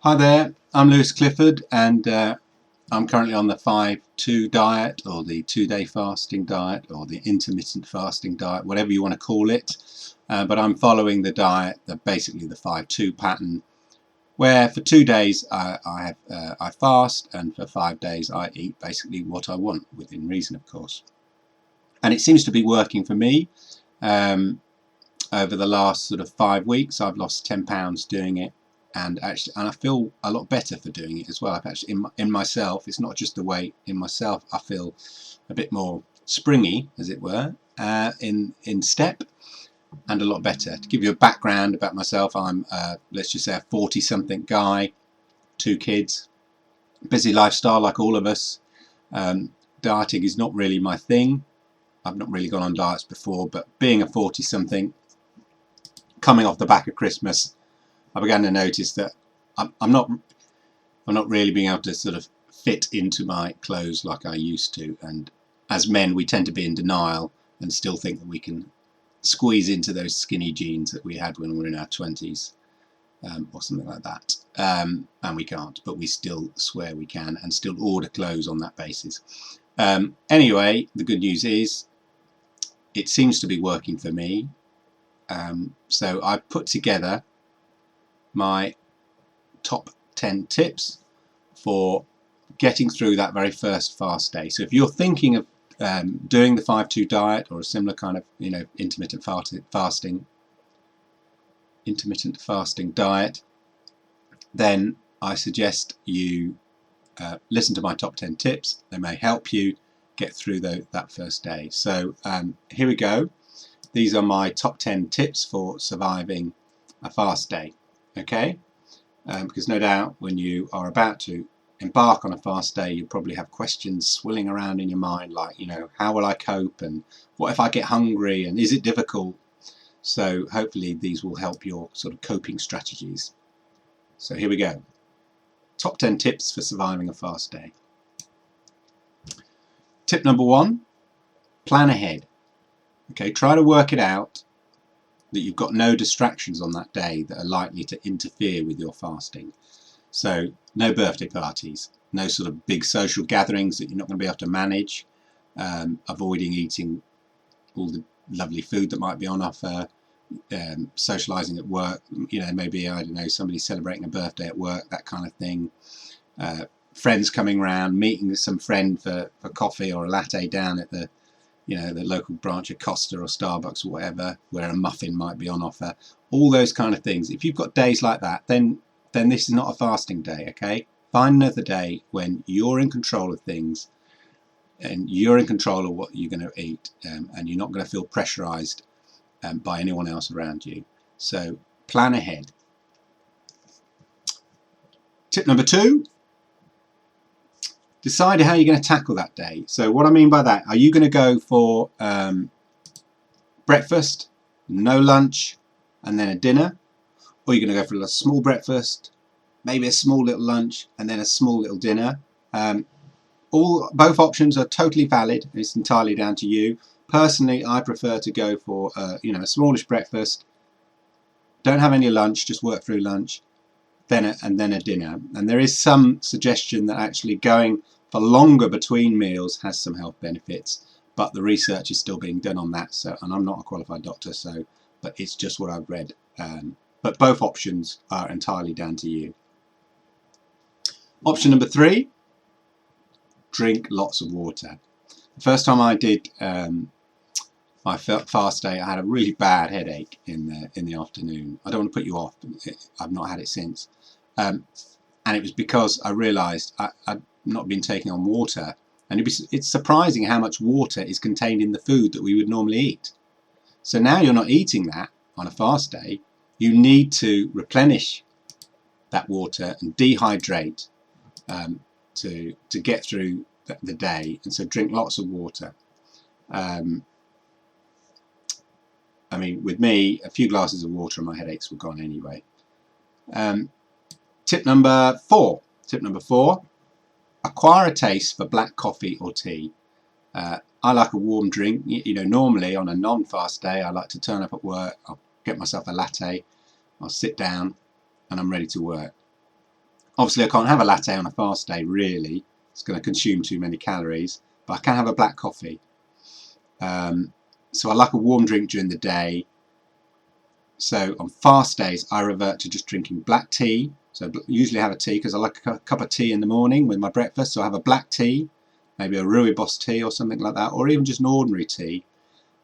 Hi there, I'm Lewis Clifford and I'm currently on the 5-2 diet, or the 2-day fasting diet, or the intermittent fasting diet, whatever you want to call it. But I'm following the diet, basically the 5-2 pattern, where for 2 days I fast, and for 5 days I eat basically what I want, within reason of course. And it seems to be working for me. Over the last sort of 5 weeks I've lost 10 pounds doing it. And I feel a lot better for doing it as well. I've actually, in myself, it's not just the weight. In myself, I feel a bit more springy, as it were, in step, and a lot better. To give you a background about myself, I'm let's just say a 40-something guy, 2 kids, busy lifestyle like all of us. Dieting is not really my thing. I've not really gone on diets before, but being a 40-something, coming off the back of Christmas, I began to notice that I'm not really being able to sort of fit into my clothes like I used to. And as men, we tend to be in denial and still think that we can squeeze into those skinny jeans that we had when we were in our 20s, or something like that. And we can't, but we still swear we can, and still order clothes on that basis. Anyway, the good news is it seems to be working for me. So I've put together my top 10 tips for getting through that very first fast day. So if you're thinking of doing the 5-2 diet, or a similar kind of intermittent fasting diet, then I suggest you listen to my top 10 tips. They may help you get through that first day. So here we go. These are my top 10 tips for surviving a fast day. Okay, because no doubt when you are about to embark on a fast day, you probably have questions swirling around in your mind, like, how will I cope, and what if I get hungry, and is it difficult? So hopefully these will help your sort of coping strategies. So here we go. Top 10 tips for surviving a fast day. Tip number 1, plan ahead. Okay, try to work it out that you've got no distractions on that day that are likely to interfere with your fasting. So no birthday parties, no sort of big social gatherings that you're not going to be able to manage, avoiding eating all the lovely food that might be on offer, socializing at work, maybe, I don't know, somebody celebrating a birthday at work, that kind of thing. Friends coming around, meeting some friend for coffee or a latte down at the local branch of Costa or Starbucks or whatever, where a muffin might be on offer. All those kind of things. If you've got days like that, then this is not a fasting day, okay? Find another day when you're in control of things, and you're in control of what you're going to eat, and you're not going to feel pressurized by anyone else around you. So plan ahead. Tip number 2, decide how you're going to tackle that day. So what I mean by that, are you going to go for breakfast, no lunch, and then a dinner? Or are you going to go for a small breakfast, maybe a small little lunch, and then a small little dinner? Both options are totally valid. It's entirely down to you. Personally, I prefer to go for a smallish breakfast, don't have any lunch, just work through lunch, and then a dinner. And there is some suggestion that actually going for longer between meals has some health benefits, but the research is still being done on that. So, and I'm not a qualified doctor, but it's just what I've read. But both options are entirely down to you. Option number 3, drink lots of water. The first time I did my fast day, I had a really bad headache in the afternoon. I don't want to put you off, I've not had it since. And it was because I realised I'd not been taking on water, and it's surprising how much water is contained in the food that we would normally eat. So now you're not eating that on a fast day. You need to replenish that water and dehydrate to get through the day, and so drink lots of water. I mean, with me, a few glasses of water and my headaches were gone anyway. Tip number 4, acquire a taste for black coffee or tea. I like a warm drink. Normally on a non-fast day, I like to turn up at work, I'll get myself a latte, I'll sit down, and I'm ready to work. Obviously I can't have a latte on a fast day really, it's going to consume too many calories, but I can have a black coffee. So I like a warm drink during the day. So on fast days I revert to just drinking black tea. So I usually have a tea because I like a cup of tea in the morning with my breakfast, so I have a black tea, maybe a rooibos tea or something like that, or even just an ordinary tea.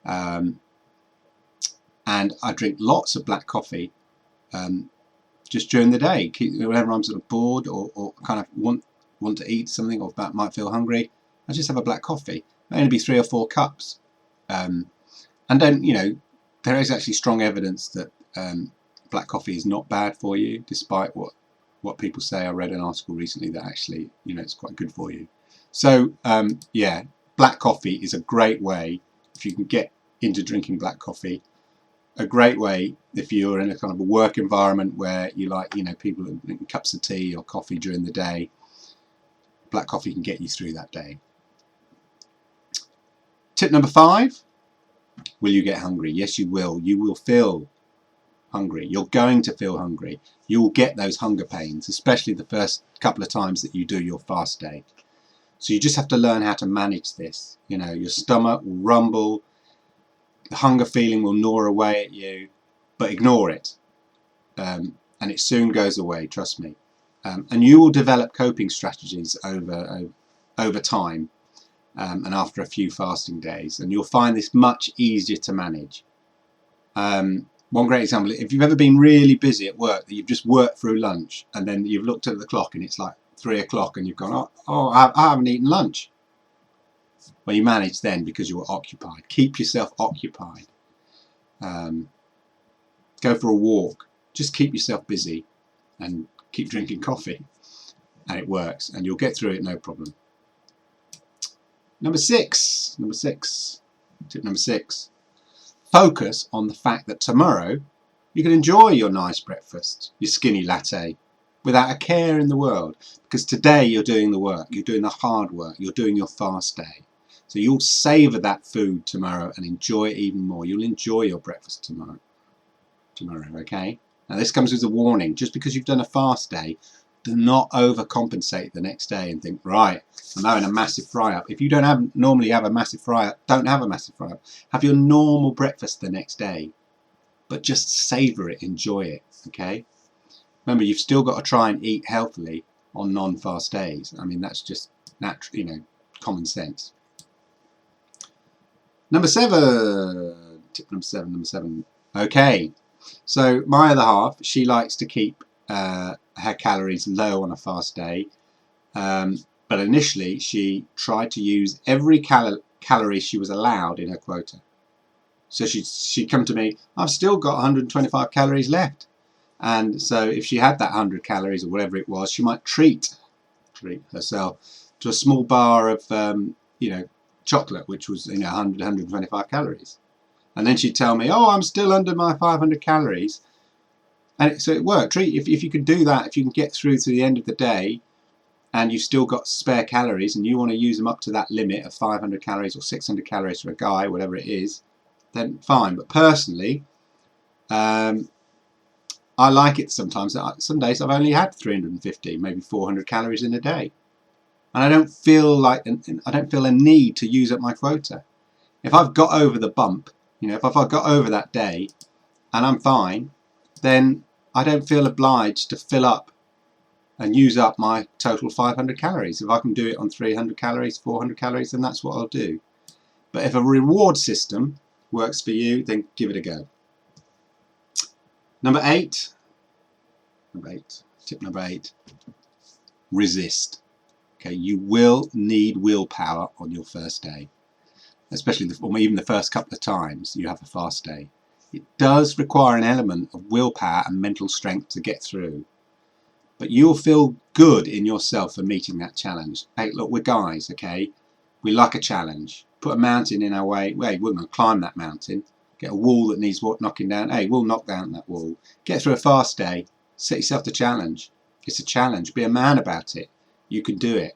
And I drink lots of black coffee just during the day. Whenever I'm sort of bored or kind of want to eat something or might feel hungry, I just have a black coffee. It'll only be 3 or 4 cups. And don't, you know, there is actually strong evidence that black coffee is not bad for you, despite what people say. I read an article recently that actually, you know, it's quite good for you. So yeah, black coffee is a great way, if you can get into drinking black coffee, a great way if you're in a kind of a work environment where you like, you know, people drinking cups of tea or coffee during the day. Black coffee can get you through that day. Tip number 5. Will you get hungry? Yes, you will. You will feel hungry. You're going to feel hungry. You will get those hunger pains, especially the first couple of times that you do your fast day. So you just have to learn how to manage this. You know, your stomach will rumble, the hunger feeling will gnaw away at you, but ignore it. And it soon goes away, trust me. And you will develop coping strategies over time. And after a few fasting days, and you'll find this much easier to manage. One great example, if you've ever been really busy at work, that you've just worked through lunch and then you've looked at the clock and it's like 3 o'clock and you've gone, oh, I haven't eaten lunch. Well, you manage then because you were occupied. Keep yourself occupied. Go for a walk. Just keep yourself busy and keep drinking coffee, and it works, and you'll get through it no problem. Number 6. Tip number 6. Focus on the fact that tomorrow you can enjoy your nice breakfast, your skinny latte, without a care in the world. Because today you're doing the work, you're doing the hard work, you're doing your fast day. So you'll savour that food tomorrow and enjoy it even more. You'll enjoy your breakfast tomorrow, okay? Now this comes with a warning. Just because you've done a fast day, do not overcompensate the next day and think, right, I'm having a massive fry-up. If you don't normally have a massive fry-up, don't have a massive fry-up. Have your normal breakfast the next day, but just savour it, enjoy it, okay? Remember, you've still got to try and eat healthily on non-fast days. I mean, that's just natural, you know, common sense. Number 7. Tip number 7. Okay, so my other half, she likes to keep her calories low on a fast day, but initially she tried to use every calorie she was allowed in her quota. So she'd come to me, I've still got 125 calories left, and so if she had that 100 calories or whatever it was, she might treat herself to a small bar of you know, chocolate, which was, you know, 125 calories, and then she'd tell me, oh, I'm still under my 500 calories. And so it worked. If you could do that, if you can get through to the end of the day and you've still got spare calories and you want to use them up to that limit of 500 calories or 600 calories for a guy, whatever it is, then fine. But personally, I like it sometimes. Some days I've only had 350, maybe 400 calories in a day. And I don't feel a need to use up my quota. If I've got over the bump, you know, if I've got over that day and I'm fine, then I don't feel obliged to fill up and use up my total 500 calories. If I can do it on 300 calories, 400 calories, then that's what I'll do. But if a reward system works for you, then give it a go. Number 8. Tip number 8. Resist. Okay, you will need willpower on your first day, especially or even the first couple of times you have a fast day. It does require an element of willpower and mental strength to get through. But you'll feel good in yourself for meeting that challenge. Hey, look, we're guys, okay? We like a challenge. Put a mountain in our way. Hey, we're going to climb that mountain. Get a wall that needs knocking down. Hey, we'll knock down that wall. Get through a fast day. Set yourself the challenge. It's a challenge. Be a man about it. You can do it.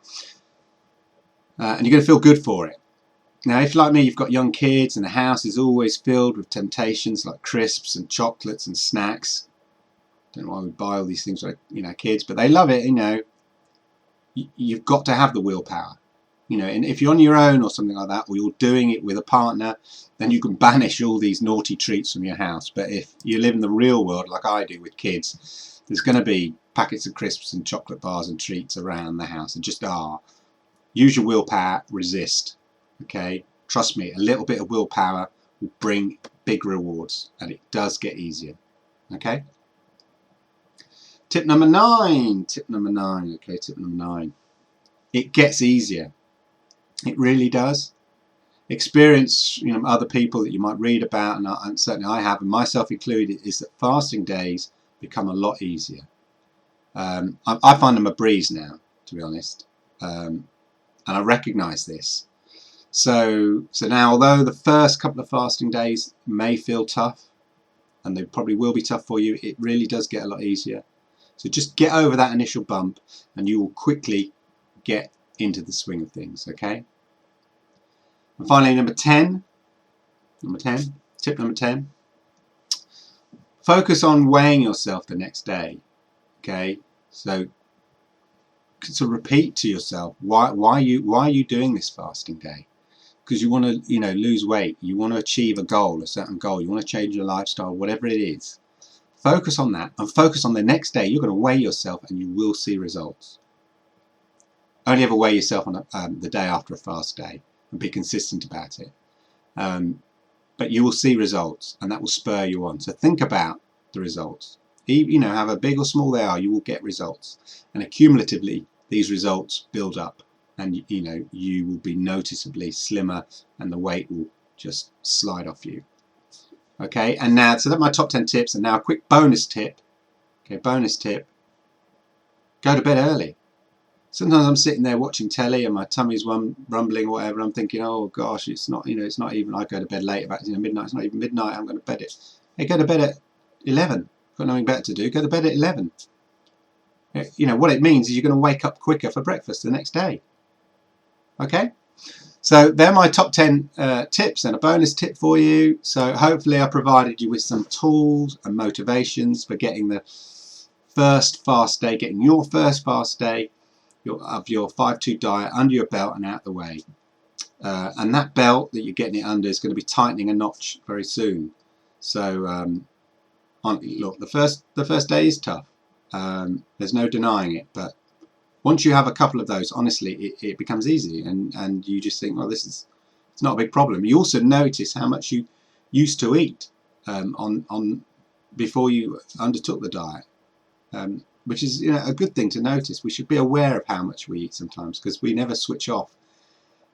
And you're going to feel good for it. Now, if like me, you've got young kids and the house is always filled with temptations like crisps and chocolates and snacks, don't know why we buy all these things for, you know, kids, but they love it. You know, you've got to have the willpower. You know, and if you're on your own or something like that, or you're doing it with a partner, then you can banish all these naughty treats from your house. But if you live in the real world like I do with kids, there's going to be packets of crisps and chocolate bars and treats around the house. There just are. Use your willpower, resist. Okay, trust me, a little bit of willpower will bring big rewards, and it does get easier. Okay. Tip number 9. Tip number 9. Okay, tip number 9. It gets easier. It really does. Experience, you know, other people that you might read about, and certainly I have, and myself included, is that fasting days become a lot easier. I find them a breeze now, to be honest, and I recognise this. So now, although the first couple of fasting days may feel tough, and they probably will be tough for you, it really does get a lot easier. So just get over that initial bump, and you will quickly get into the swing of things. Okay. And finally, number 10, tip number 10, focus on weighing yourself the next day. Okay, so repeat to yourself why are you doing this fasting day? Because you want to, you know, lose weight, you want to achieve a goal, a certain goal, you want to change your lifestyle, whatever it is. Focus on that, and focus on the next day. You're going to weigh yourself, and you will see results. Only ever weigh yourself on the day after a fast day, and be consistent about it. But you will see results, and that will spur you on. So think about the results. You know, however big or small they are, you will get results, and accumulatively these results build up, and you know, you will be noticeably slimmer, and the weight will just slide off you. Okay, and now, so that's my top 10 tips, and now a quick bonus tip. Okay, bonus tip: go to bed early. Sometimes I'm sitting there watching telly and my tummy's rumbling or whatever, and I'm thinking, oh gosh, it's not, you know, it's not even, I go to bed late, about, you know, midnight, it's not even midnight, I'm going to bed it. Hey, go to bed at 11. Got nothing better to do, go to bed at 11. You know, what it means is you're going to wake up quicker for breakfast the next day. Okay? So they're my top 10 tips, and a bonus tip for you. So hopefully I provided you with some tools and motivations for getting the first fast day, getting your first fast day of your 5-2 diet under your belt and out the way. And that belt that you're getting it under is going to be tightening a notch very soon. So look, the first day is tough. There's no denying it, but once you have a couple of those, honestly, it becomes easy, and you just think, well, it's not a big problem. You also notice how much you used to eat on before you undertook the diet, which is, you know, a good thing to notice. We should be aware of how much we eat sometimes, because we never switch off,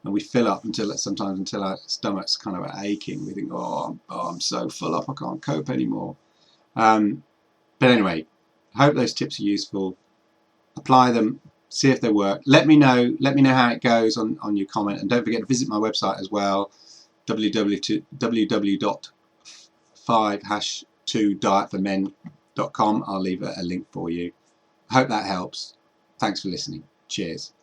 and we fill up until our stomach's kind of aching. We think, oh, I'm so full up, I can't cope anymore. But anyway, I hope those tips are useful. Apply them. See if they work. Let me know how it goes on your comment, and don't forget to visit my website as well, www.5-2dietformen.com. I'll leave a link for you. I hope that helps. Thanks for listening. Cheers.